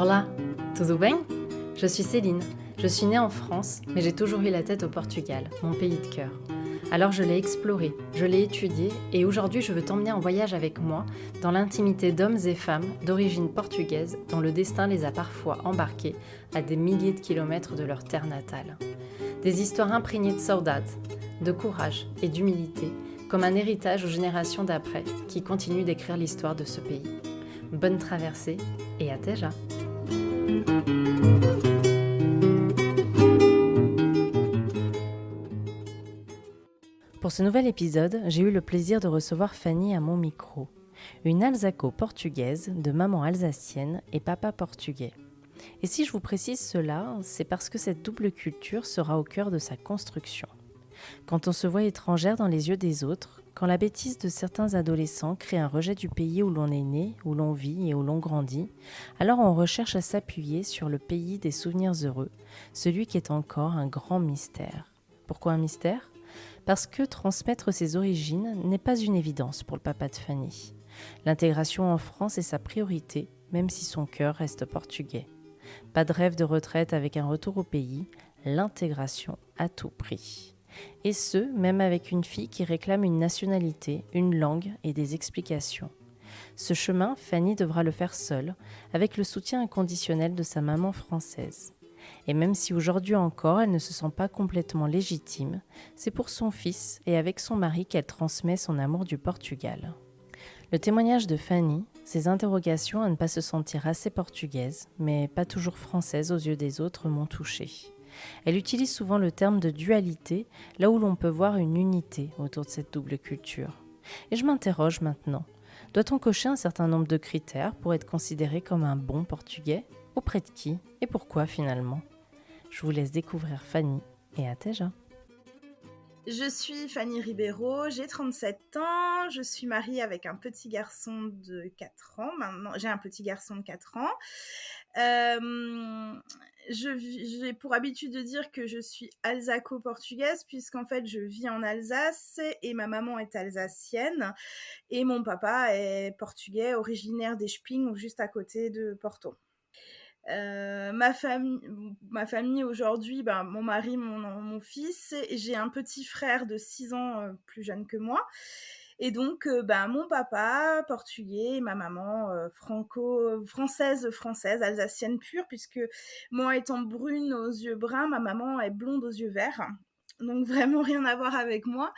Olá, tudo bem? Je suis Céline. Je suis née en France, mais j'ai toujours eu la tête au Portugal, mon pays de cœur. Alors je l'ai exploré, je l'ai étudié et aujourd'hui je veux t'emmener en voyage avec moi dans l'intimité d'hommes et femmes d'origine portugaise dont le destin les a parfois embarqués à des milliers de kilomètres de leur terre natale. Des histoires imprégnées de saudade, de courage et d'humilité, comme un héritage aux générations d'après qui continuent d'écrire l'histoire de ce pays. Bonne traversée et à déjà. Pour ce nouvel épisode, j'ai eu le plaisir de recevoir Fanny à mon micro, une Alsaco-portugaise de maman alsacienne et papa portugais. Et si je vous précise cela, c'est parce que cette double culture sera au cœur de sa construction. Quand on se voit étrangère dans les yeux des autres, quand la bêtise de certains adolescents crée un rejet du pays où l'on est né, où l'on vit et où l'on grandit, alors on recherche à s'appuyer sur le pays des souvenirs heureux, celui qui est encore un grand mystère. Pourquoi un mystère ? Parce que transmettre ses origines n'est pas une évidence pour le papa de Fanny. L'intégration en France est sa priorité, même si son cœur reste portugais. Pas de rêve de retraite avec un retour au pays, l'intégration à tout prix. Et ce, même avec une fille qui réclame une nationalité, une langue et des explications. Ce chemin, Fanny devra le faire seule, avec le soutien inconditionnel de sa maman française. Et même si aujourd'hui encore elle ne se sent pas complètement légitime, c'est pour son fils et avec son mari qu'elle transmet son amour du Portugal. Le témoignage de Fanny, ses interrogations à ne pas se sentir assez portugaise, mais pas toujours française aux yeux des autres, m'ont touchée. Elle utilise souvent le terme de dualité, là où l'on peut voir une unité autour de cette double culture. Et je m'interroge maintenant, doit-on cocher un certain nombre de critères pour être considéré comme un bon portugais ? Auprès de qui et pourquoi finalement ? Je vous laisse découvrir Fanny et Ateja. Je suis Fanny Ribeiro, j'ai 37 ans, je suis mariée avec un petit garçon de 4 ans. Maintenant, j'ai un petit garçon de 4 ans. J'ai pour habitude de dire que je suis alsaco-portugaise puisqu'en fait je vis en Alsace et ma maman est alsacienne et mon papa est portugais, originaire d'Espinho ou juste à côté de Porto. Ma famille aujourd'hui, mon mari, mon fils, et j'ai un petit frère de 6 ans plus jeune que moi. Et donc, mon papa portugais, ma maman française, alsacienne pure, puisque moi étant brune aux yeux bruns, ma maman est blonde aux yeux verts. Donc vraiment rien à voir avec moi.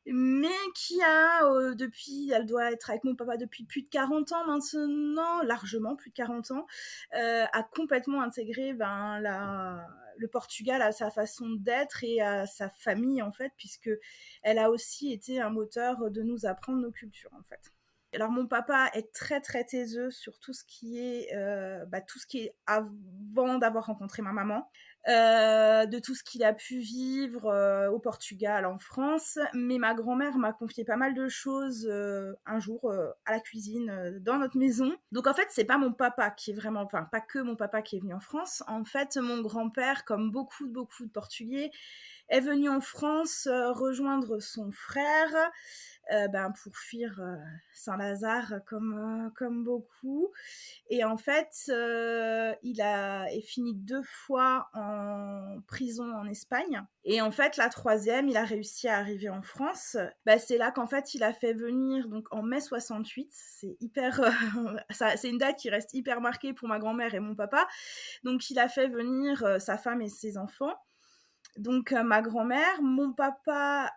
Mais qui a, elle doit être avec mon papa depuis plus de 40 ans maintenant, largement plus de 40 ans, a complètement intégré le Portugal à sa façon d'être et à sa famille en fait, puisque elle a aussi été un moteur de nous apprendre nos cultures en fait. Alors mon papa est très très taiseux sur tout ce qui est avant d'avoir rencontré ma maman, de tout ce qu'il a pu vivre au Portugal, en France. Mais ma grand-mère m'a confié pas mal de choses un jour à la cuisine dans notre maison. Donc en fait, c'est pas mon papa qui est vraiment, enfin pas que mon papa qui est venu en France. En fait, mon grand-père, comme beaucoup de Portugais, est venu en France rejoindre son frère pour fuir Saint-Lazare comme beaucoup. Et en fait, il est fini 2 fois en prison en Espagne. Et en fait, la 3e, il a réussi à arriver en France. C'est là qu'en fait, il a fait venir, donc en mai 68, c'est hyper, c'est une date qui reste hyper marquée pour ma grand-mère et mon papa. Donc, il a fait venir sa femme et ses enfants. Donc ma grand-mère, mon papa,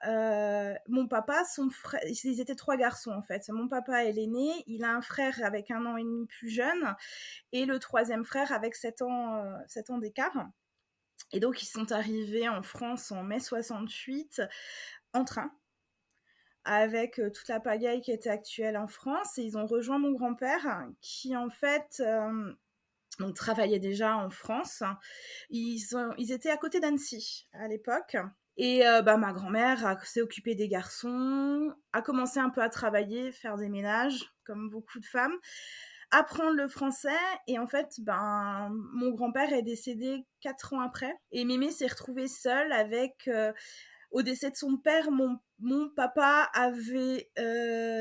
son frère, ils étaient 3 garçons en fait. Mon papa est l'aîné, il a un frère avec 1 an et demi plus jeune et le 3e frère avec 7 ans d'écart. Et donc ils sont arrivés en France en mai 68 en train avec toute la pagaille qui était actuelle en France et ils ont rejoint mon grand-père qui en fait donc travaillaient déjà en France. Ils étaient à côté d'Annecy à l'époque. Et ma grand-mère s'est occupée des garçons, a commencé un peu à travailler, faire des ménages, comme beaucoup de femmes, apprendre le français. Et en fait, mon grand-père est décédé 4 ans après. Et Mémé s'est retrouvée seule avec Au décès de son père, mon papa avait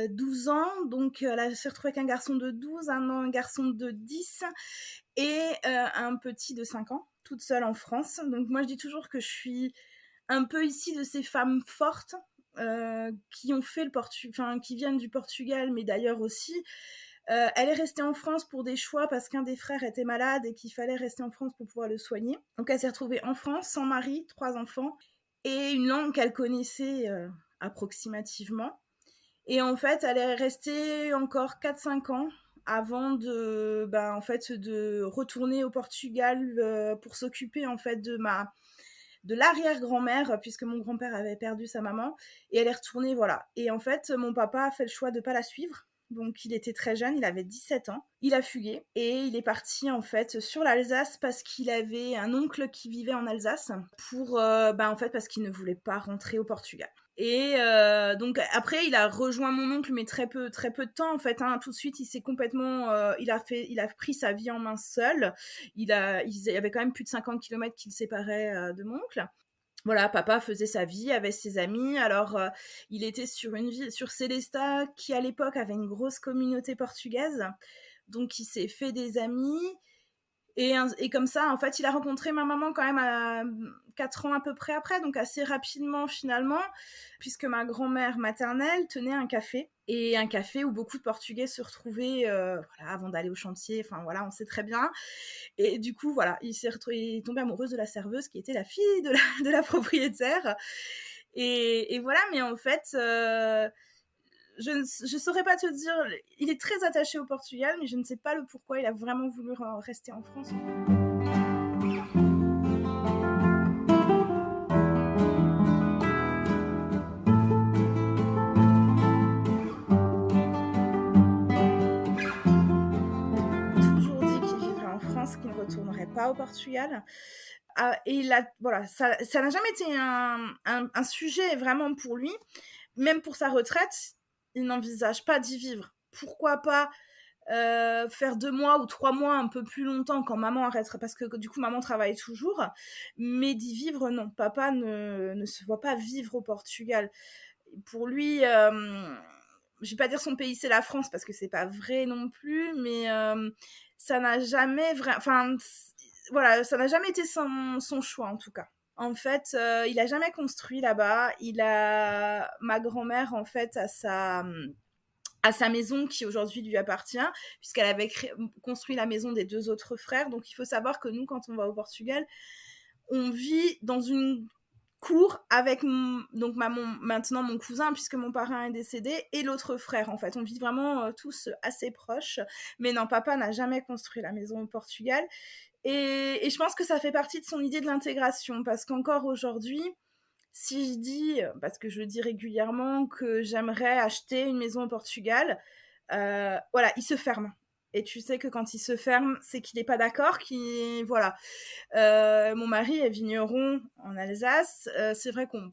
12 ans, donc elle s'est retrouvée avec un garçon de 12, un garçon de 10 et un petit de 5 ans, toute seule en France. Donc moi, je dis toujours que je suis un peu issue de ces femmes fortes qui ont fait qui viennent du Portugal, mais d'ailleurs aussi. Elle est restée en France pour des choix parce qu'un des frères était malade et qu'il fallait rester en France pour pouvoir le soigner. Donc elle s'est retrouvée en France, sans mari, 3 enfants, et une langue qu'elle connaissait approximativement. Et en fait, elle est restée encore 4-5 ans avant de retourner au Portugal pour s'occuper en fait de l'arrière-grand-mère, puisque mon grand-père avait perdu sa maman, et elle est retournée, voilà. Et en fait, mon papa a fait le choix de ne pas la suivre. Donc il était très jeune, il avait 17 ans. Il a fugué et il est parti en fait sur l'Alsace parce qu'il avait un oncle qui vivait en Alsace parce qu'il ne voulait pas rentrer au Portugal. Et donc après il a rejoint mon oncle, mais très peu de temps en fait. Tout de suite il s'est complètement, il a pris sa vie en main seul. Il y avait quand même plus de 50 km qui le séparaient de mon oncle. Voilà, papa faisait sa vie avec ses amis. Alors, il était sur une ville, sur Célesta, qui à l'époque avait une grosse communauté portugaise. Donc, il s'est fait des amis. Et comme ça, en fait, il a rencontré ma maman quand même à 4 ans à peu près après, donc assez rapidement finalement, puisque ma grand-mère maternelle tenait un café, et un café où beaucoup de Portugais se retrouvaient avant d'aller au chantier, enfin voilà, on sait très bien. Et du coup, voilà, il est tombé amoureux de la serveuse qui était la fille de la propriétaire. Et voilà, mais en fait, je ne saurais pas te dire, il est très attaché au Portugal, mais je ne sais pas le pourquoi il a vraiment voulu rester en France. Toujours dit qu'il vivrait en France, qu'il ne retournerait pas au Portugal. Et là, voilà, ça n'a jamais été un sujet vraiment pour lui. Même pour sa retraite, il n'envisage pas d'y vivre. Pourquoi pas faire 2 mois ou 3 mois un peu plus longtemps quand maman arrêtera, parce que du coup maman travaille toujours, mais d'y vivre, non. Papa ne se voit pas vivre au Portugal. Pour lui, je vais pas dire son pays c'est la France parce que c'est pas vrai non plus, mais ça n'a jamais voilà, ça n'a jamais été son choix en tout cas. En fait, il a jamais construit là-bas. Ma grand-mère en fait à sa maison qui aujourd'hui lui appartient, puisqu'elle avait construit la maison des 2 autres frères. Donc il faut savoir que nous, quand on va au Portugal, on vit dans une cour avec maintenant mon cousin, puisque mon parrain est décédé, et l'autre frère. En fait, on vit vraiment tous assez proches. Mais non, papa n'a jamais construit la maison au Portugal. Et je pense que ça fait partie de son idée de l'intégration, parce qu'encore aujourd'hui, si je dis, parce que je le dis régulièrement, que j'aimerais acheter une maison au Portugal, voilà, il se ferme. Et tu sais que quand il se ferme, c'est qu'il n'est pas d'accord, voilà. Mon mari est vigneron en Alsace. C'est vrai qu'on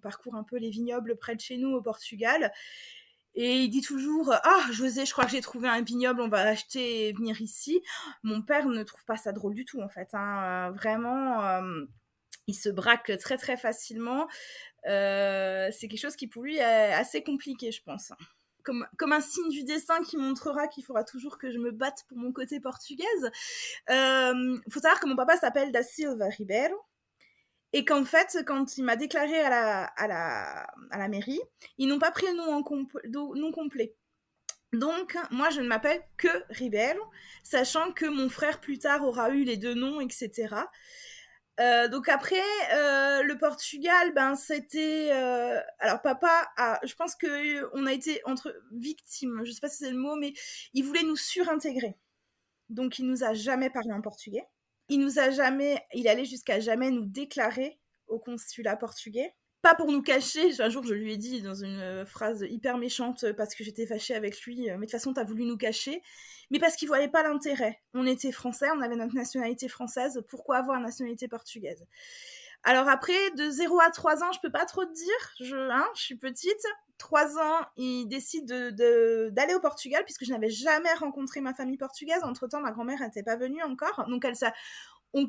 parcourt un peu les vignobles près de chez nous au Portugal. Et il dit toujours « Ah, José, je crois que j'ai trouvé un vignoble, on va l'acheter et venir ici. » Mon père ne trouve pas ça drôle du tout, en fait. Vraiment, il se braque très, très facilement. C'est quelque chose qui, pour lui, est assez compliqué, je pense. Comme un signe du destin qui montrera qu'il faudra toujours que je me batte pour mon côté portugaise. Faut savoir que mon papa s'appelle Da Silva Ribeiro. Et qu'en fait, quand il m'a déclaré à la mairie, ils n'ont pas pris le nom complet. Donc, moi, je ne m'appelle que Ribeiro, sachant que mon frère, plus tard, aura eu les 2 noms, etc. Donc après, le Portugal, c'était... alors, papa, je pense qu'on a été entre victimes, je ne sais pas si c'est le mot, mais il voulait nous surintégrer. Donc, il nous a jamais parlé en portugais. Il allait jusqu'à jamais nous déclarer au consulat portugais. Pas pour nous cacher, un jour je lui ai dit dans une phrase hyper méchante parce que j'étais fâchée avec lui, mais de toute façon t'as voulu nous cacher, mais parce qu'il voyait pas l'intérêt. On était français, on avait notre nationalité française, pourquoi avoir une nationalité portugaise? Alors après, de 0 à 3 ans, je peux pas trop te dire, je suis petite. 3 ans, il décide d'aller au Portugal, puisque je n'avais jamais rencontré ma famille portugaise. Entre-temps, ma grand-mère n'était pas venue encore, donc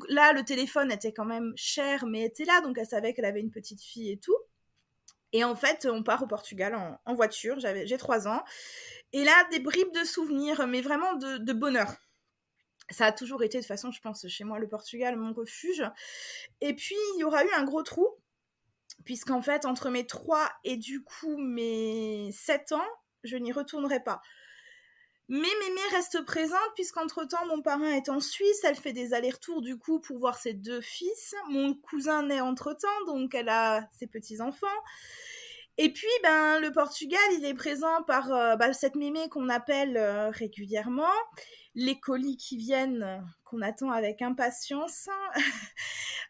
Là, le téléphone était quand même cher, mais était là, donc elle savait qu'elle avait une petite fille et tout. Et en fait, on part au Portugal en voiture, j'ai 3 ans. Et là, des bribes de souvenirs, mais vraiment de bonheur. Ça a toujours été, de toute façon, je pense, chez moi, le Portugal, mon refuge. Et puis, il y aura eu un gros trou, puisqu'en fait, entre mes 3 et du coup mes 7 ans, je n'y retournerai pas. Mais Mémé reste présente, puisqu'entre-temps, mon parrain est en Suisse, elle fait des allers-retours du coup pour voir ses 2 fils. Mon cousin naît entre-temps, donc elle a ses petits-enfants. Et puis, le Portugal, il est présent par cette Mémé qu'on appelle régulièrement, les colis qui viennent, qu'on attend avec impatience.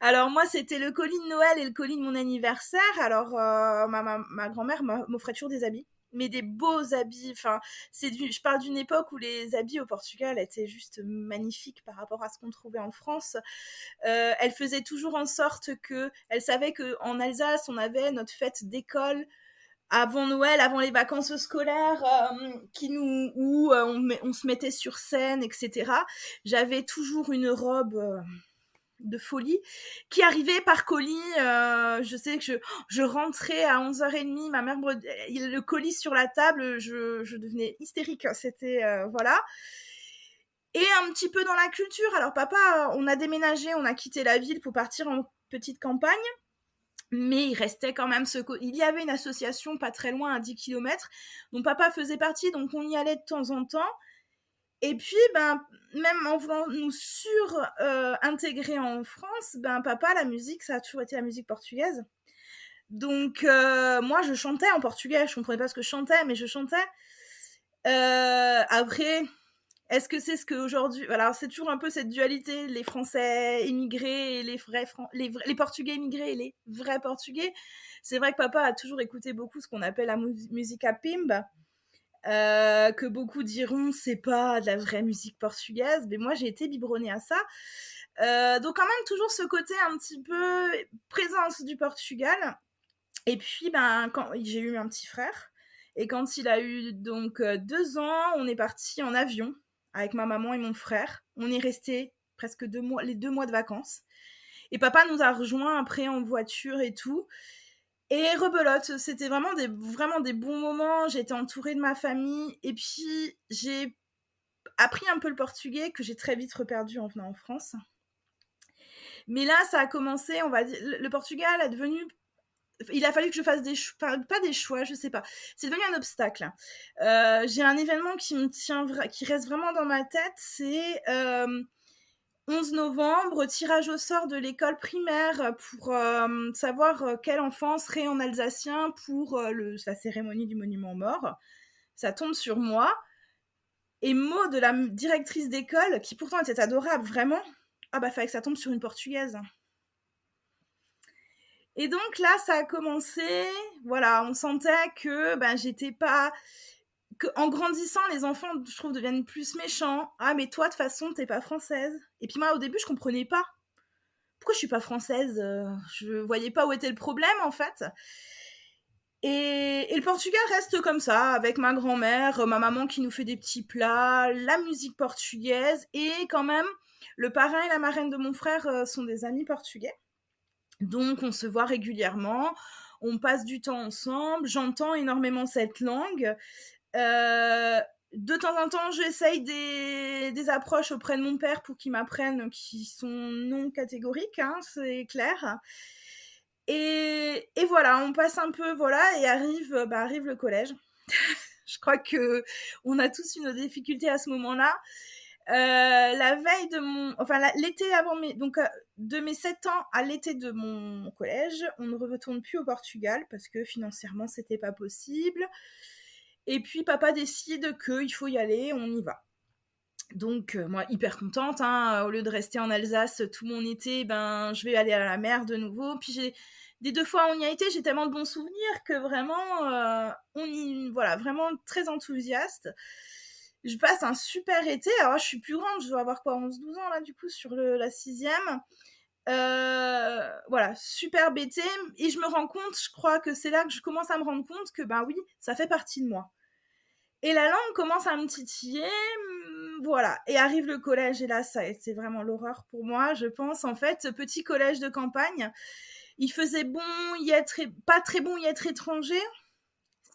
Alors moi, c'était le colis de Noël et le colis de mon anniversaire. Alors ma grand-mère m'offrait toujours des habits, mais des beaux habits. Enfin, je parle d'une époque où les habits au Portugal étaient juste magnifiques par rapport à ce qu'on trouvait en France. Elle faisait toujours en sorte elle savait qu'en Alsace, on avait notre fête d'école avant Noël, avant les vacances scolaires, où on se mettait sur scène, etc. J'avais toujours une robe de folie qui arrivait par colis. Je sais que je rentrais à 11h30, ma mère le colis sur la table, je devenais hystérique. C'était voilà. Et un petit peu dans la culture. Alors papa, on a déménagé, on a quitté la ville pour partir en petite campagne. Mais il restait quand même il y avait une association pas très loin, à 10 km, dont papa faisait partie, donc on y allait de temps en temps. Et puis, même en voulant nous intégrer en France, papa, la musique, ça a toujours été la musique portugaise. Donc, moi, je chantais en portugais. Je comprenais pas ce que je chantais, mais je chantais. Après, est-ce que c'est ce qu'aujourd'hui... Alors, c'est toujours un peu cette dualité, les Français immigrés et les Portugais immigrés et les vrais Portugais. C'est vrai que papa a toujours écouté beaucoup ce qu'on appelle la musique à pimba, que beaucoup diront c'est pas de la vraie musique portugaise, mais moi j'ai été biberonnée à ça. Donc quand même toujours ce côté un petit peu présence du Portugal. Et puis quand j'ai eu un petit frère, et quand il a eu donc 2 ans, on est parti en avion avec ma maman et mon frère. On est resté presque 2 mois, les 2 mois de vacances. Et papa nous a rejoints après en voiture et tout. Et rebelote, c'était vraiment des bons moments. J'étais entourée de ma famille. Et puis, j'ai appris un peu le portugais que j'ai très vite reperdu en venant en France. Mais là, ça a commencé, on va dire, le Portugal est devenu... Il a fallu que je fasse pas des choix, je sais pas. C'est devenu un obstacle. J'ai un événement qui reste vraiment dans ma tête, c'est 11 novembre, tirage au sort de l'école primaire pour savoir quel enfant serait en alsacien pour la cérémonie du monument aux morts. Ça tombe sur moi. Et mot de la directrice d'école, qui pourtant était adorable, vraiment, fallait que ça tombe sur une portugaise. Et donc là, ça a commencé, voilà, on sentait que j'étais pas... En grandissant, les enfants, je trouve, deviennent plus méchants. Ah, mais toi, de toute façon, t'es pas française. Et puis moi, au début, je comprenais pas. Pourquoi je suis pas française ? Je voyais pas où était le problème, en fait. Et le Portugal reste comme ça, avec ma grand-mère, ma maman qui nous fait des petits plats, la musique portugaise, et quand même, le parrain et la marraine de mon frère sont des amis portugais. Donc, on se voit régulièrement, on passe du temps ensemble, j'entends énormément cette langue. De temps en temps, j'essaye des approches auprès de mon père pour qu'il m'apprenne, qui sont non catégoriques, hein, c'est clair. Et voilà, on passe un peu, voilà, et arrive le collège. Je crois que on a tous eu nos difficultés à ce moment-là. La veille de l'été avant de mes 7 ans à l'été de mon collège, on ne retourne plus au Portugal parce que financièrement c'était pas possible. Et puis papa décide qu'il faut y aller, on y va. Donc moi hyper contente, hein, au lieu de rester en Alsace tout mon été, je vais aller à la mer de nouveau. Puis des 2 fois où on y a été, j'ai tellement de bons souvenirs que vraiment voilà, vraiment très enthousiaste. Je passe un super été. Alors je suis plus grande, je dois avoir quoi, 11-12 ans là du coup sur la 6e. Voilà, superbe été. Et je me rends compte, je crois que c'est là que je commence à me rendre compte que oui, ça fait partie de moi. Et la langue commence à me titiller. Voilà, et arrive le collège, et là, ça a été vraiment l'horreur pour moi, je pense. En fait, ce petit collège de campagne, il faisait bon y être, pas très bon y être étranger.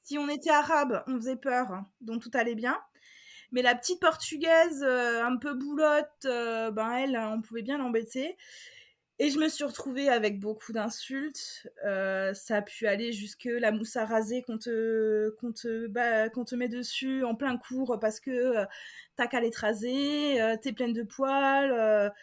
Si on était arabe, on faisait peur, hein, donc tout allait bien. Mais la petite portugaise, un peu boulotte, ben elle, on pouvait bien l'embêter. Et je me suis retrouvée avec beaucoup d'insultes. Ça a pu aller jusque la mousse à raser qu'on te met dessus en plein cours parce que t'as qu'à aller te raser, t'es pleine de poils.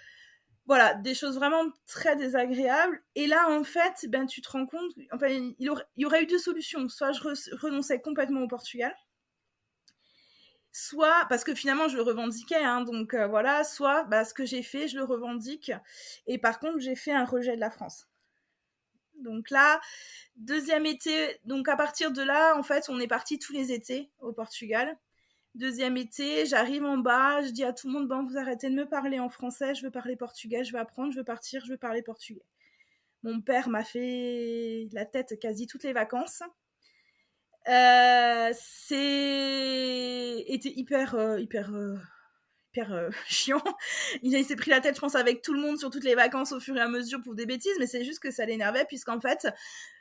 Voilà, des choses vraiment très désagréables. Et là, en fait, ben, tu te rends compte, enfin, il y aurait eu deux solutions. Soit je renonçais complètement au Portugal, soit, parce que finalement je le revendiquais, hein, donc voilà, soit bah, ce que j'ai fait, je le revendique. Et par contre, j'ai fait un rejet de la France. Donc là, deuxième été, donc à partir de là, en fait, on est parti tous les étés au Portugal. Deuxième été, j'arrive en bas, je dis à tout le monde, bon, vous arrêtez de me parler en français, je veux parler portugais, je veux apprendre, je veux partir, je veux parler portugais. Mon père m'a fait la tête quasi toutes les vacances. C'était hyper chiant. Il s'est pris la tête, je pense, avec tout le monde sur toutes les vacances au fur et à mesure pour des bêtises, mais c'est juste que ça l'énervait, puisqu'en fait,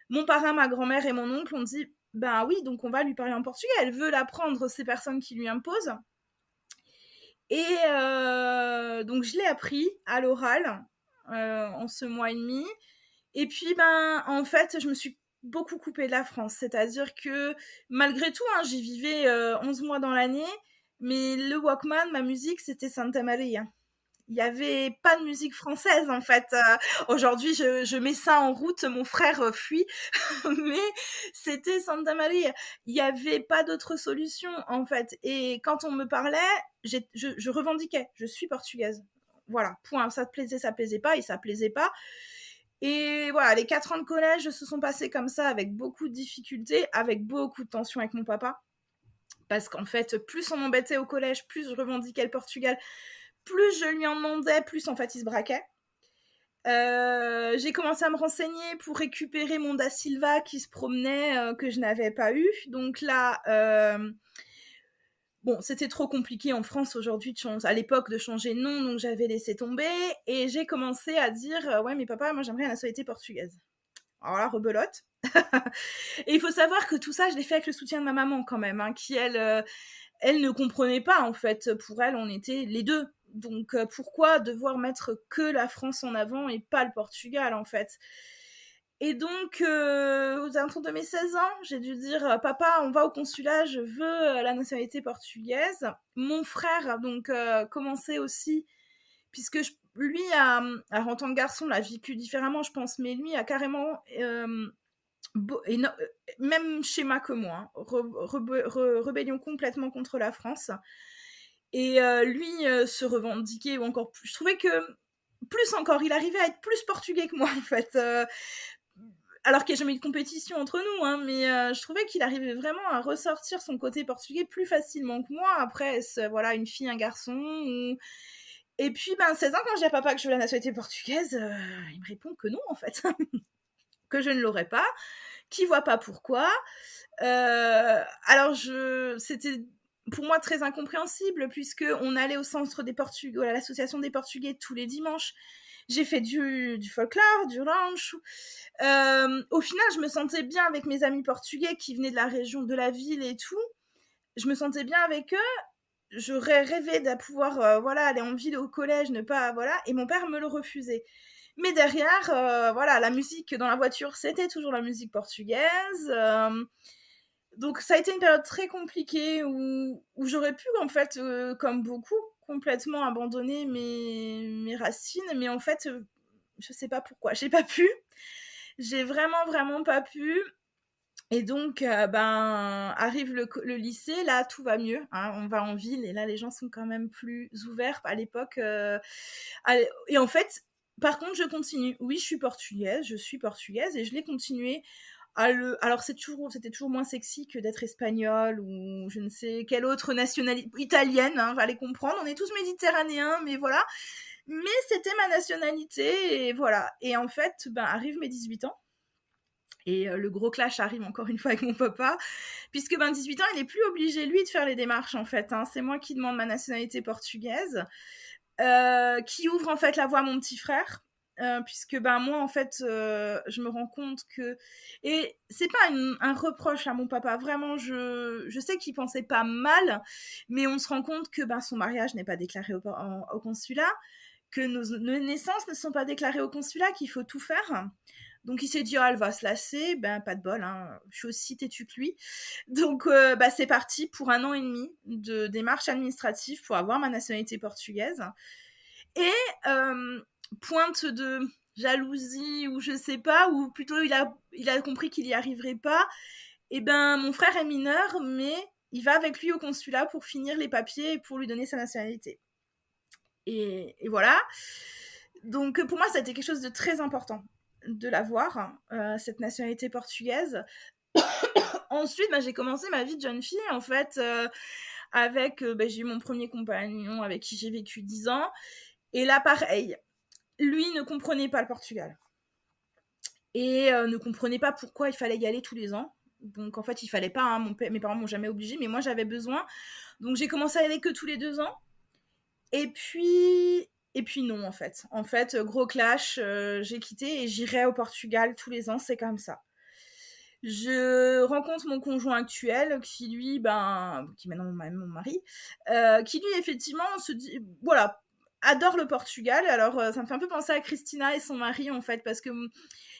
mon parrain, ma grand-mère et mon oncle ont dit ben oui, donc on va lui parler en portugais. Elle veut l'apprendre, ces personnes qui lui imposent. Et donc je l'ai appris à l'oral en ce mois et demi. Et puis, ben, en fait, je me suis beaucoup coupée de la France. C'est-à-dire que, malgré tout, hein, j'y vivais 11 mois dans l'année, mais le Walkman, ma musique, c'était Santa Maria. Il n'y avait pas de musique française, en fait. Aujourd'hui, je mets ça en route, mon frère fuit, mais c'était Santa Maria. Il n'y avait pas d'autre solution, en fait. Et quand on me parlait, je revendiquais, je suis portugaise. Voilà, point. Ça plaisait pas, et ça plaisait pas. Et voilà, les 4 ans de collège se sont passés comme ça, avec beaucoup de difficultés, avec beaucoup de tensions avec mon papa. Parce qu'en fait, plus on m'embêtait au collège, plus je revendiquais le Portugal, plus je lui en demandais, plus en fait il se braquait. J'ai commencé à me renseigner pour récupérer mon Da Silva qui se promenait, que je n'avais pas eu. Donc là, bon, c'était trop compliqué en France aujourd'hui à l'époque de changer de nom, donc j'avais laissé tomber. Et j'ai commencé à dire ouais, mais papa, moi j'aimerais la nationalité portugaise. Alors là, rebelote. Et il faut savoir que tout ça, je l'ai fait avec le soutien de ma maman quand même, hein, qui elle ne comprenait pas en fait. Pour elle, on était les deux. Donc pourquoi devoir mettre que la France en avant et pas le Portugal en fait. Et donc, aux alentours de mes 16 ans, j'ai dû dire papa, on va au consulat, je veux la nationalité portugaise. Mon frère, donc, commençait aussi, puisque lui, en tant que garçon, l'a vécu différemment, je pense, mais lui a carrément même schéma que moi, rébellion complètement contre la France. Et lui se revendiquait, ou encore plus. Je trouvais que, plus encore, il arrivait à être plus portugais que moi, en fait. Alors qu'il n'y a jamais eu de compétition entre nous, hein, mais je trouvais qu'il arrivait vraiment à ressortir son côté portugais plus facilement que moi. Après, voilà, une fille, un garçon. Et puis, 16 ans, quand je dis à papa que je veux la nationalité portugaise, il me répond que non, en fait. Que je ne l'aurais pas, qu'il voit pas pourquoi. Alors, c'était pour moi très incompréhensible, puisqu'on allait au centre des Portugais, à l'association des Portugais tous les dimanches. J'ai fait du folklore, du ranch. Au final, je me sentais bien avec mes amis portugais qui venaient de la région, de la ville et tout. Je me sentais bien avec eux. J'aurais rêvé de pouvoir voilà, aller en ville au collège, ne pas... Voilà. Et mon père me le refusait. Mais derrière, voilà, la musique dans la voiture, c'était toujours la musique portugaise. Donc ça a été une période très compliquée où j'aurais pu, en fait, comme beaucoup, complètement abandonner mes racines. Mais en fait, je sais pas pourquoi. J'ai pas pu. J'ai vraiment pas pu. Et donc, arrive le lycée, là, tout va mieux. Hein, on va en ville et là, les gens sont quand même plus ouverts à l'époque. Et en fait, par contre, je continue. Oui, je suis portugaise et je l'ai continué. Alors, c'était toujours moins sexy que d'être espagnole ou je ne sais quelle autre nationalité, italienne, hein, fallait comprendre. On est tous méditerranéens, mais voilà. Mais c'était ma nationalité et voilà. Et en fait, arrivent mes 18 ans. Et le gros clash arrive encore une fois avec mon papa, puisque 18 ans, il est plus obligé, lui, de faire les démarches, en fait. Hein. C'est moi qui demande ma nationalité portugaise, qui ouvre, en fait, la voie à mon petit frère. Puisque moi, en fait, je me rends compte que... Et c'est pas un reproche à mon papa, vraiment, je sais qu'il pensait pas mal, mais on se rend compte que son mariage n'est pas déclaré au consulat, que nos naissances ne sont pas déclarées au consulat, qu'il faut tout faire. Donc il s'est dit, elle va se lasser, pas de bol, hein. Je suis aussi têtue que lui. Donc c'est parti pour 1 an et demi de démarches administratives pour avoir ma nationalité portugaise. Et pointe de jalousie ou je sais pas, ou plutôt il a compris qu'il y arriverait pas, et mon frère est mineur, mais il va avec lui au consulat pour finir les papiers et pour lui donner sa nationalité. Et voilà. Donc pour moi, ça a été quelque chose de très important de l'avoir, cette nationalité portugaise. Ensuite, j'ai commencé ma vie de jeune fille, en fait, avec... j'ai eu mon premier compagnon avec qui j'ai vécu 10 ans. Et là, pareil, lui ne comprenait pas le Portugal. Et ne comprenait pas pourquoi il fallait y aller tous les ans. Donc, en fait, il fallait pas. Hein, mes parents m'ont jamais obligée, mais moi, j'avais besoin. Donc, j'ai commencé à y aller que tous les 2 ans. Et puis non, en fait. En fait, gros clash, j'ai quitté et j'irai au Portugal tous les ans, c'est comme ça. Je rencontre mon conjoint actuel qui, lui, qui est maintenant mon mari, qui, lui, effectivement, se dit, voilà, adore le Portugal. Alors, ça me fait un peu penser à Christina et son mari, en fait, parce que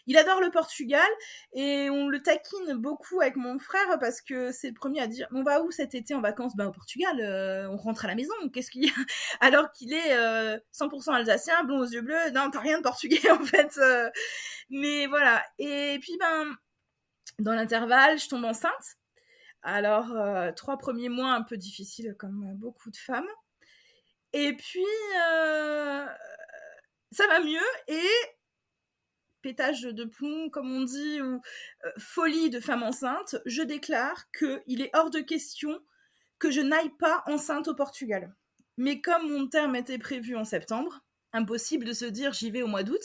il adore le Portugal et on le taquine beaucoup avec mon frère parce que c'est le premier à dire on va où cet été en vacances? Au Portugal, on rentre à la maison, qu'est-ce qu'il y a? Alors qu'il est 100% alsacien, blond aux yeux bleus, non, t'as rien de portugais en fait. Mais voilà. Et puis dans l'intervalle, je tombe enceinte. Alors 3 premiers mois un peu difficiles comme beaucoup de femmes. Et puis ça va mieux et pétage de plomb, comme on dit, ou folie de femme enceinte, je déclare qu'il est hors de question que je n'aille pas enceinte au Portugal. Mais comme mon terme était prévu en septembre, impossible de se dire j'y vais au mois d'août.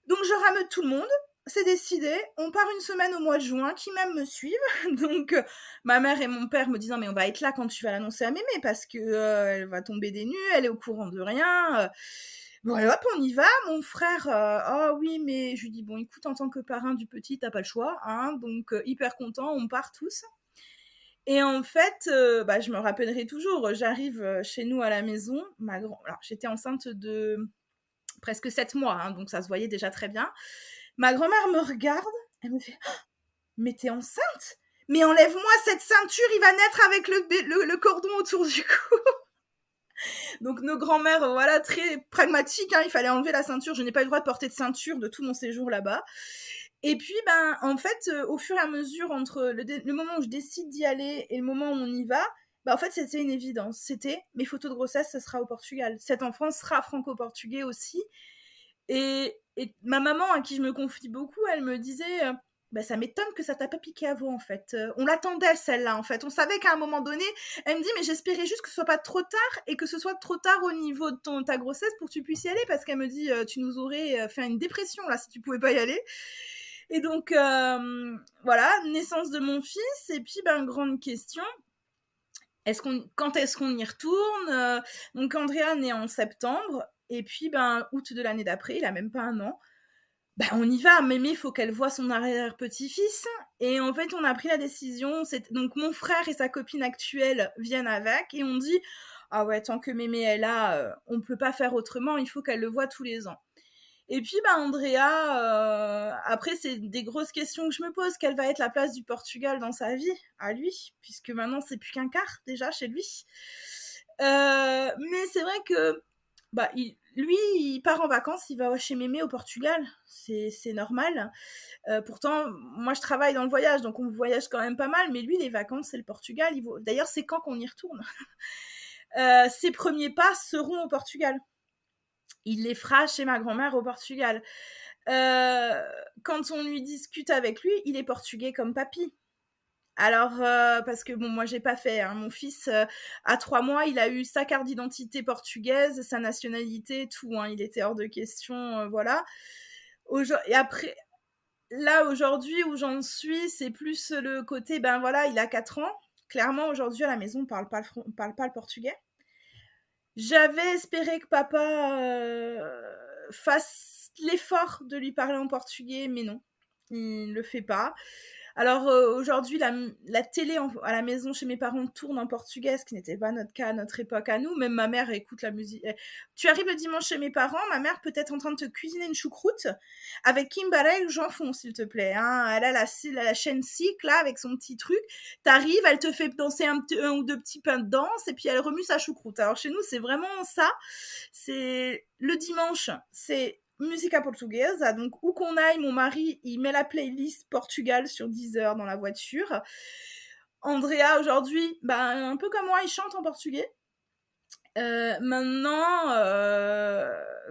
Donc je rameute tout le monde, c'est décidé, on part une semaine au mois de juin, qui même me suivent. Donc ma mère et mon père me disant mais on va être là quand tu vas l'annoncer à mémé parce que elle va tomber des nues, elle est au courant de rien. Bon, allez, hop, on y va. Mon frère, oh oui, mais je lui dis, bon, écoute, en tant que parrain du petit, t'as pas le choix, hein, donc hyper content, on part tous. Et en fait, je me rappellerai toujours, j'arrive chez nous à la maison, alors, j'étais enceinte de presque 7 mois, hein, donc ça se voyait déjà très bien. Ma grand-mère me regarde, elle me fait, oh, mais t'es enceinte? Mais enlève-moi cette ceinture, il va naître avec le cordon autour du cou. Donc nos grands-mères, voilà, très pragmatiques, hein, il fallait enlever la ceinture. Je n'ai pas eu le droit de porter de ceinture de tout mon séjour là-bas. Et puis, en fait, au fur et à mesure, entre le moment où je décide d'y aller et le moment où on y va, en fait, c'était une évidence. C'était, mes photos de grossesse, ça sera au Portugal. Cet enfant sera franco-portugais aussi. Et ma maman, à qui je me confie beaucoup, elle me disait... ça m'étonne que ça t'a pas piqué à vous, en fait. On l'attendait, celle-là, en fait. On savait qu'à un moment donné, elle me dit, mais j'espérais juste que ce soit pas trop tard et que ce soit trop tard au niveau de ta grossesse pour que tu puisses y aller, parce qu'elle me dit, tu nous aurais fait une dépression, là, si tu pouvais pas y aller. Et donc, voilà, naissance de mon fils, et puis, grande question, quand est-ce qu'on y retourne? Donc, Andrea naît en septembre, et puis, août de l'année d'après, il a même pas 1 an. On y va, mémé, il faut qu'elle voie son arrière-petit-fils. Et en fait, on a pris la décision, donc mon frère et sa copine actuelle viennent avec, et on dit, ah ouais, tant que mémé est là, on peut pas faire autrement, il faut qu'elle le voie tous les ans. Et puis, Andrea, après, c'est des grosses questions que je me pose, quelle va être la place du Portugal dans sa vie, à lui, puisque maintenant, c'est plus qu'un quart, déjà, chez lui. Mais c'est vrai que, lui, il part en vacances, il va chez mémé au Portugal, c'est normal. Pourtant, moi, je travaille dans le voyage, donc on voyage quand même pas mal, mais lui, les vacances, c'est le Portugal. D'ailleurs, c'est quand qu'on y retourne. Ses premiers pas seront au Portugal. Il les fera chez ma grand-mère au Portugal. Quand on lui discute avec lui, il est portugais comme papy. Alors, parce que moi, j'ai pas fait. Hein. Mon fils, à 3 mois, il a eu sa carte d'identité portugaise, sa nationalité, tout. Hein. Il était hors de question, voilà. Et après, là, aujourd'hui, où j'en suis, c'est plus le côté, ben voilà, il a 4 ans. Clairement, aujourd'hui, à la maison, on parle pas le portugais. J'avais espéré que papa fasse l'effort de lui parler en portugais, mais non, il ne le fait pas. Alors aujourd'hui, la télé à la maison chez mes parents tourne en portugais, ce qui n'était pas notre cas à notre époque à nous. Même ma mère écoute la musique. Tu arrives le dimanche chez mes parents, ma mère peut être en train de te cuisiner une choucroute avec Kimberley ou Jean-Fond, s'il te plaît. Hein. Elle a la chaîne SIC, là, avec son petit truc. T'arrives, elle te fait danser un ou deux petits pains de danse et puis elle remue sa choucroute. Alors chez nous, c'est vraiment ça. C'est le dimanche, c'est musica portuguesa. Donc, où qu'on aille, mon mari, il met la playlist Portugal sur Deezer dans la voiture. Andrea, aujourd'hui, ben, un peu comme moi, il chante en portugais. Maintenant,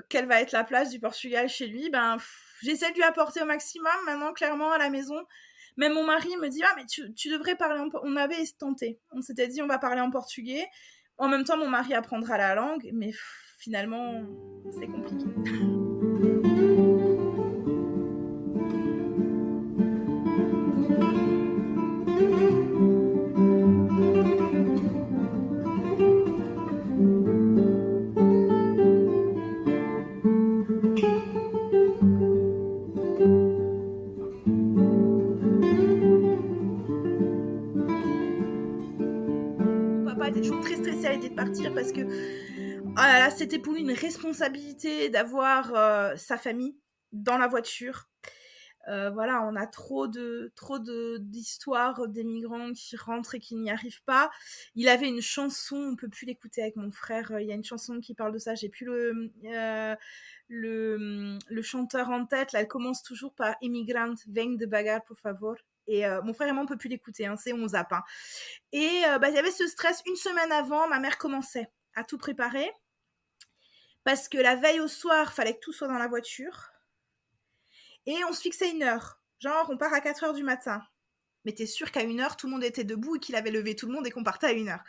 quelle va être la place du Portugal chez lui? Ben, j'essaie de lui apporter au maximum. Maintenant, clairement, à la maison, même mon mari me dit, ah, mais tu devrais parler on avait tenté. On s'était dit, on va parler en portugais. En même temps, mon mari apprendra la langue, mais finalement, c'est compliqué. Papa était toujours très stressé à l'idée de partir parce que ah là, c'était pour lui une responsabilité d'avoir sa famille dans la voiture. Voilà, on a trop d'histoires d'émigrants qui rentrent et qui n'y arrivent pas. Il avait une chanson, on peut plus l'écouter avec mon frère. Il y a une chanson qui parle de ça. J'ai plus le chanteur en tête. Là, elle commence toujours par Immigrant, vem de bagar, por favor. Et mon frère et moi, on peut plus l'écouter. Hein, c'est on zappe. Hein. Et il y avait ce stress. Une semaine avant, ma mère commençait à tout préparer. Parce que la veille au soir, fallait que tout soit dans la voiture. Et on se fixait une heure. Genre, on part à 4 heures du matin. Mais t'es sûr qu'à 1 heure, tout le monde était debout et qu'il avait levé tout le monde et qu'on partait à 1 heure.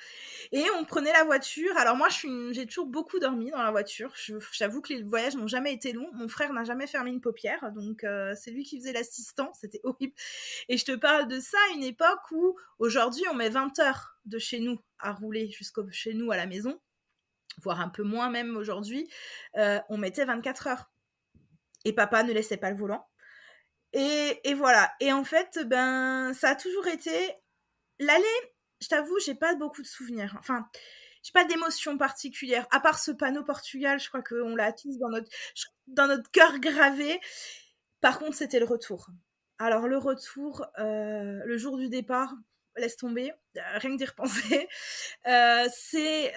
Et on prenait la voiture. Alors moi, j'ai toujours beaucoup dormi dans la voiture. J'avoue que les voyages n'ont jamais été longs. Mon frère n'a jamais fermé une paupière. Donc c'est lui qui faisait l'assistant. C'était horrible. Et je te parle de ça à une époque où, aujourd'hui, on met 20 heures de chez nous à rouler jusqu'au chez nous à la maison. Voire un peu moins même aujourd'hui. On mettait 24 heures. Et papa ne laissait pas le volant. Et voilà. Et en fait, ben, ça a toujours été l'aller. Je t'avoue, j'ai pas beaucoup de souvenirs. Enfin, j'ai pas d'émotion particulière. À part ce panneau Portugal, je crois qu'on l'a tous dans notre cœur gravé. Par contre, c'était le retour. Alors, le retour, le jour du départ, laisse tomber, rien que d'y repenser. C'est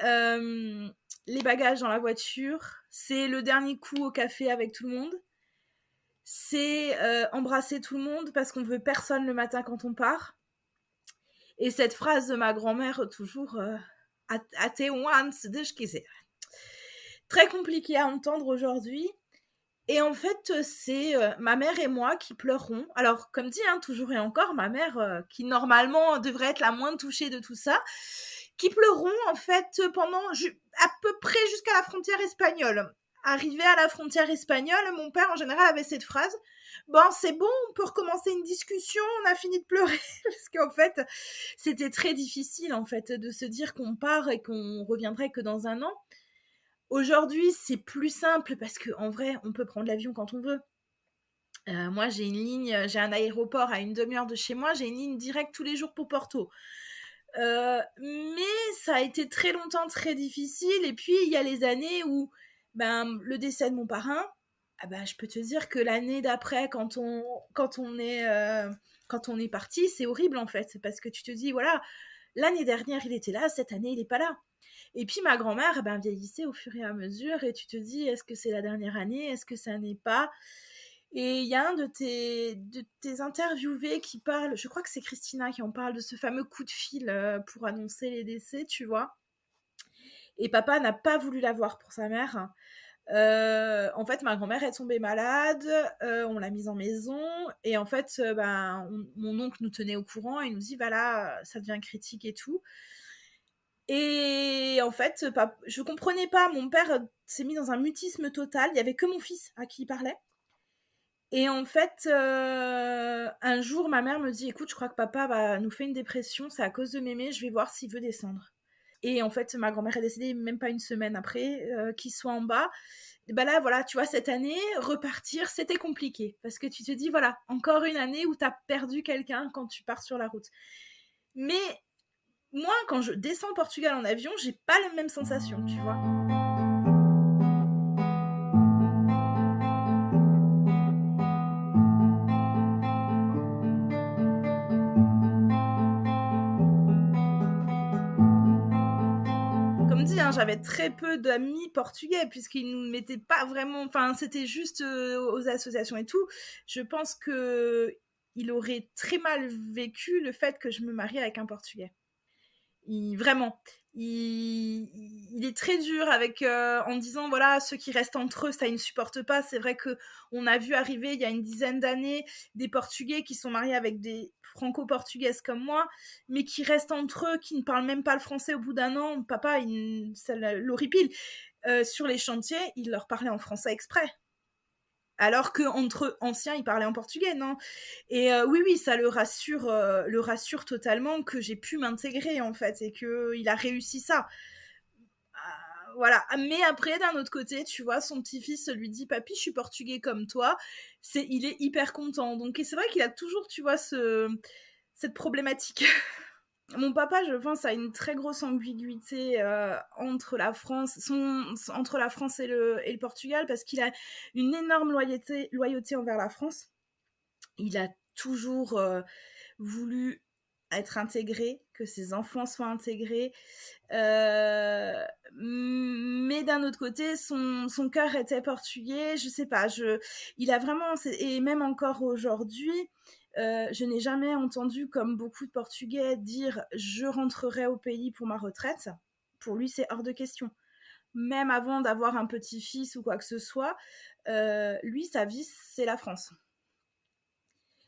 les bagages dans la voiture. C'est le dernier coup au café avec tout le monde. C'est embrasser tout le monde parce qu'on veut personne le matin quand on part. Et cette phrase de ma grand-mère, toujours até once de quiser. Très compliqué à entendre aujourd'hui. Et en fait, c'est ma mère et moi qui pleurons. Alors, comme dit, hein, toujours et encore, ma mère, qui normalement devrait être la moins touchée de tout ça, qui pleurons en fait pendant à peu près jusqu'à la frontière espagnole. Arrivé à la frontière espagnole, mon père en général avait cette phrase: bon, c'est bon, on peut recommencer une discussion, on a fini de pleurer. Parce qu'en fait, c'était très difficile en fait de se dire qu'on part et qu'on reviendrait que dans un an. Aujourd'hui, c'est plus simple parce qu'en vrai, on peut prendre l'avion quand on veut. Moi, j'ai un aéroport à une demi-heure de chez moi, j'ai une ligne directe tous les jours pour Porto. Mais ça a été très longtemps très difficile. Et puis, il y a les années où le décès de mon parrain, je peux te dire que l'année d'après, quand on est parti, c'est horrible en fait. Parce que tu te dis, voilà, l'année dernière, il était là, cette année, il n'est pas là. Et puis ma grand-mère, vieillissait au fur et à mesure, et tu te dis, est-ce que c'est la dernière année, est-ce que ça n'est pas? Et il y a un de tes interviewés qui parle, je crois que c'est Christina qui en parle, de ce fameux coup de fil pour annoncer les décès, tu vois. Et papa n'a pas voulu l'avoir pour sa mère. En fait, ma grand-mère est tombée malade, on l'a mise en maison, et en fait, mon oncle nous tenait au courant, il nous dit, voilà, ça devient critique et tout. Et en fait, je comprenais pas. Mon père s'est mis dans un mutisme total. Il y avait que mon fils à qui il parlait. Et en fait, un jour, ma mère me dit: «Écoute, je crois que papa nous fait une dépression, c'est à cause de mémé, je vais voir s'il veut descendre». Et en fait, ma grand-mère est décédée même pas une semaine après, qu'il soit en bas. Et bah, là, voilà, tu vois, cette année, repartir, c'était compliqué parce que tu te dis: «Voilà, encore une année où tu as perdu quelqu'un quand tu pars sur la route». Mais moi, quand je descends au Portugal en avion, j'ai pas la même sensation, tu vois? Comme dit, hein, j'avais très peu d'amis portugais puisqu'ils ne mettaient pas vraiment, enfin, c'était juste, aux associations et tout. Je pense qu'il aurait très mal vécu le fait que je me marie avec un Portugais. Vraiment, il est très dur avec, en disant voilà, ceux qui restent entre eux, ça ils ne supportent pas. C'est vrai que on a vu arriver il y a une dizaine d'années des Portugais qui sont mariés avec des franco-portugaises comme moi, mais qui restent entre eux, qui ne parlent même pas le français au bout d'un an. Papa, ça l'horripile. Sur les chantiers, il leur parlait en français exprès. Alors qu'entre anciens, ils parlaient en portugais, non? Et oui, oui, ça le rassure totalement que j'ai pu m'intégrer, en fait, et qu'il a réussi ça. Voilà. Mais après, d'un autre côté, tu vois, son petit-fils lui dit: «Papy, je suis portugais comme toi». Il est hyper content. Donc, et c'est vrai qu'il a toujours, tu vois, cette problématique. Mon papa, je pense, a une très grosse ambiguïté entre la France, entre la France et le Portugal, parce qu'il a une énorme loyauté envers la France. Il a toujours voulu être intégré, que ses enfants soient intégrés. Mais d'un autre côté, son cœur était portugais. Je sais pas, il a vraiment, et même encore aujourd'hui, je n'ai jamais entendu, comme beaucoup de Portugais, dire je rentrerai au pays pour ma retraite. Pour lui, c'est hors de question. Même avant d'avoir un petit-fils ou quoi que ce soit, lui, sa vie, c'est la France.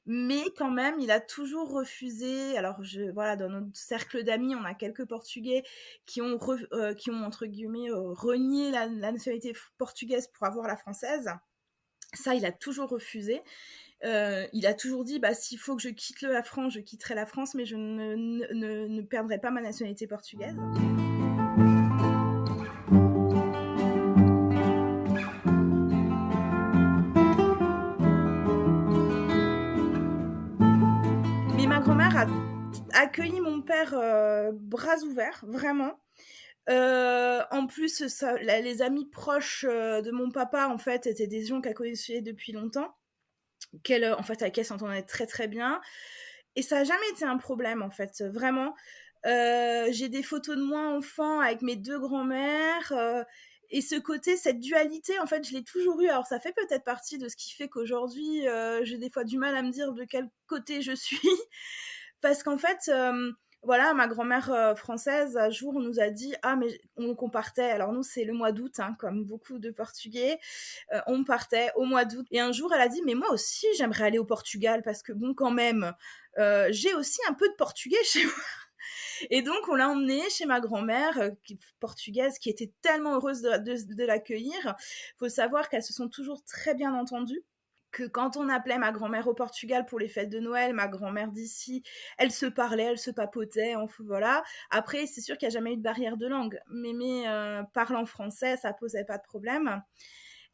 Mais quand même, il a toujours refusé. Alors, voilà, dans notre cercle d'amis, on a quelques Portugais qui ont entre guillemets renié la nationalité portugaise pour avoir la française. Ça, il a toujours refusé. Il a toujours dit, bah, s'il faut que je quitte la France, je quitterai la France, mais je ne perdrai pas ma nationalité portugaise. Mais ma grand-mère a accueilli mon père bras ouverts, vraiment. En plus, les amis proches de mon papa, en fait, étaient des gens qu'elle connaissait depuis longtemps, en fait, avec qui elle s'entendait très très bien. Et ça n'a jamais été un problème, en fait, vraiment. J'ai des photos de moi enfant avec mes deux grands-mères. Et ce côté, cette dualité, en fait, je l'ai toujours eu. Alors, ça fait peut-être partie de ce qui fait qu'aujourd'hui, j'ai des fois du mal à me dire de quel côté je suis. Parce qu'en fait, voilà, ma grand-mère française, un jour, nous a dit: «Ah, mais qu'on partait». Alors nous, c'est le mois d'août, hein, comme beaucoup de Portugais. On partait au mois d'août. Et un jour, elle a dit: «Mais moi aussi, j'aimerais aller au Portugal parce que bon, quand même, j'ai aussi un peu de portugais chez moi». Et donc, on l'a emmenée chez ma grand-mère, portugaise, qui était tellement heureuse de l'accueillir. Il faut savoir qu'elles se sont toujours très bien entendues, que quand on appelait ma grand-mère au Portugal pour les fêtes de Noël, ma grand-mère d'ici, elle se parlait, elle se papotait, enfin voilà. Après, c'est sûr qu'il n'y a jamais eu de barrière de langue. Mémé parlant français, ça posait pas de problème.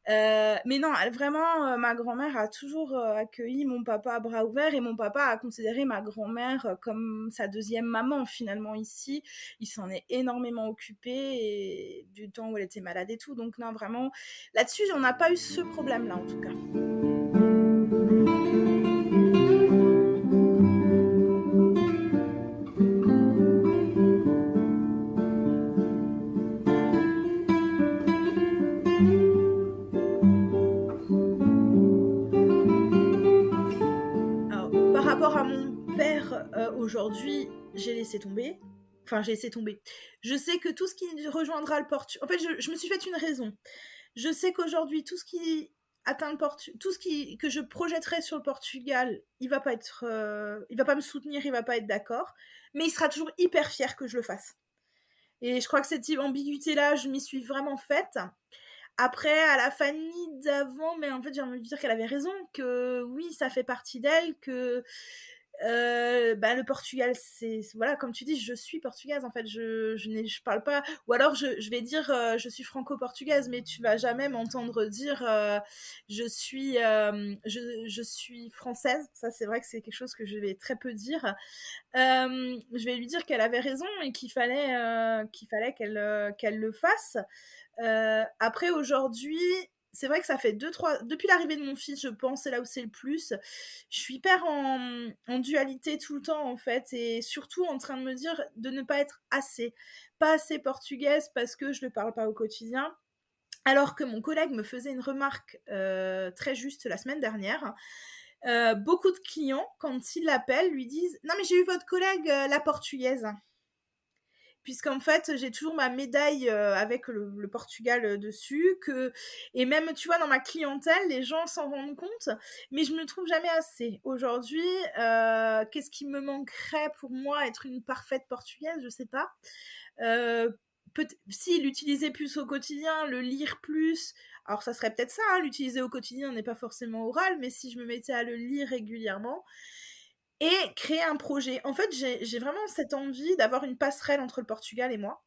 Mais non, vraiment, ma grand-mère a toujours accueilli mon papa à bras ouverts, et mon papa a considéré ma grand-mère comme sa deuxième maman finalement ici. Il s'en est énormément occupé, et du temps où elle était malade et tout. Donc non, vraiment, là-dessus, on n'a pas eu ce problème-là en tout cas. Alors, par rapport à mon père, aujourd'hui, j'ai laissé tomber. Enfin, j'ai laissé tomber. Je sais que tout ce qui rejoindra le Portugal... En fait, je me suis fait une raison. Je sais qu'aujourd'hui, tout ce qui atteint tout ce que je projetterai sur le Portugal, il va pas me soutenir, il va pas être d'accord, mais il sera toujours hyper fier que je le fasse. Et je crois que cette ambiguïté-là, je m'y suis vraiment faite. après, à la Fanny d'avant, mais en fait, j'ai envie de dire qu'elle avait raison, que oui, ça fait partie d'elle, que le Portugal, voilà, comme tu dis, je suis portugaise, en fait, je parle pas, ou alors je vais dire je suis franco-portugaise, mais tu vas jamais m'entendre dire je suis française. Ça, c'est vrai que c'est quelque chose que je vais très peu dire. Je vais lui dire qu'elle avait raison et qu'il fallait qu'elle le fasse. Après, aujourd'hui, c'est vrai que ça fait 2-3... Depuis l'arrivée de mon fils, je pense, c'est là où c'est le plus. Je suis hyper en dualité tout le temps, en fait, et surtout en train de me dire de ne pas être pas assez portugaise parce que je ne parle pas au quotidien. Alors que mon collègue me faisait une remarque très juste la semaine dernière. Beaucoup de clients, quand ils l'appellent, lui disent « Non, mais j'ai eu votre collègue, la portugaise ». Puisqu'en fait, j'ai toujours ma médaille avec le Portugal dessus, et même, tu vois, dans ma clientèle, les gens s'en rendent compte, mais je me trouve jamais assez. Aujourd'hui, qu'est-ce qui me manquerait pour moi, être une parfaite portugaise, je sais pas. Si l'utiliser plus au quotidien, le lire plus, alors ça serait peut-être ça, hein, l'utiliser au quotidien n'est pas forcément oral, mais si je me mettais à le lire régulièrement, et créer un projet. En fait, j'ai vraiment cette envie d'avoir une passerelle entre le Portugal et moi,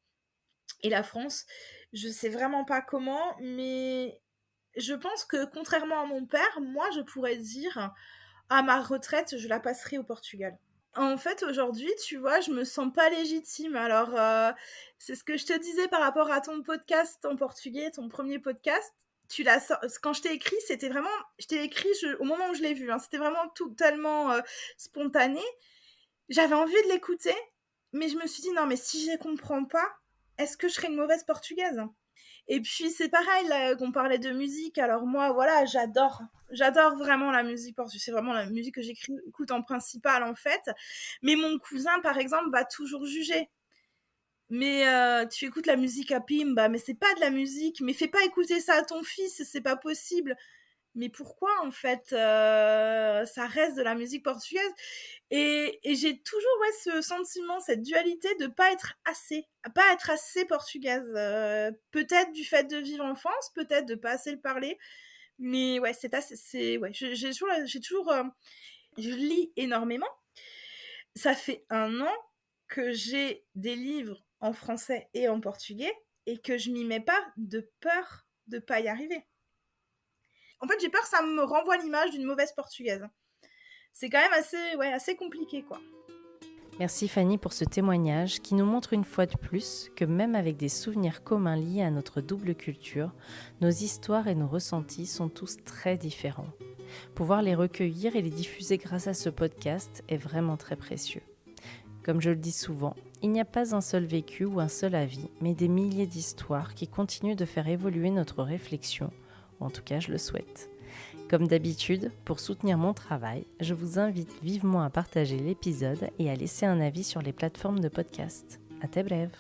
et la France. Je sais vraiment pas comment, mais je pense que contrairement à mon père, moi, je pourrais dire, à ma retraite, je la passerai au Portugal. En fait, aujourd'hui, tu vois, je me sens pas légitime. Alors, c'est ce que je te disais par rapport à ton podcast en portugais, ton premier podcast. Quand je t'ai écrit, c'était vraiment... Je t'ai écrit au moment où je l'ai vu. Hein, c'était vraiment tellement spontané. J'avais envie de l'écouter, mais je me suis dit, non, mais si je ne comprends pas, est-ce que je serais une mauvaise portugaise? Et puis, c'est pareil, là, qu'on parlait de musique. Alors moi, voilà, j'adore vraiment la musique portugaise. C'est vraiment la musique que j'écoute en principal, en fait. Mais mon cousin, par exemple, va toujours juger. Mais tu écoutes la musique à Pimba, mais c'est pas de la musique. Mais fais pas écouter ça à ton fils, c'est pas possible. Mais pourquoi, en fait, ça reste de la musique portugaise? Et j'ai toujours ce sentiment, cette dualité de pas être assez portugaise. Peut-être du fait de vivre en France, peut-être de pas assez le parler. Mais ouais, ouais, j'ai toujours je lis énormément. Ça fait 1 an que j'ai des livres en français et en portugais et que je m'y mets pas de peur de pas y arriver. En fait, j'ai peur que ça me renvoie l'image d'une mauvaise portugaise. C'est quand même assez compliqué, quoi. Merci Fanny pour ce témoignage qui nous montre une fois de plus que même avec des souvenirs communs liés à notre double culture, nos histoires et nos ressentis sont tous très différents. Pouvoir les recueillir et les diffuser grâce à ce podcast est vraiment très précieux. Comme je le dis souvent, il n'y a pas un seul vécu ou un seul avis, mais des milliers d'histoires qui continuent de faire évoluer notre réflexion, ou en tout cas je le souhaite. Comme d'habitude, pour soutenir mon travail, je vous invite vivement à partager l'épisode et à laisser un avis sur les plateformes de podcast. À très brève!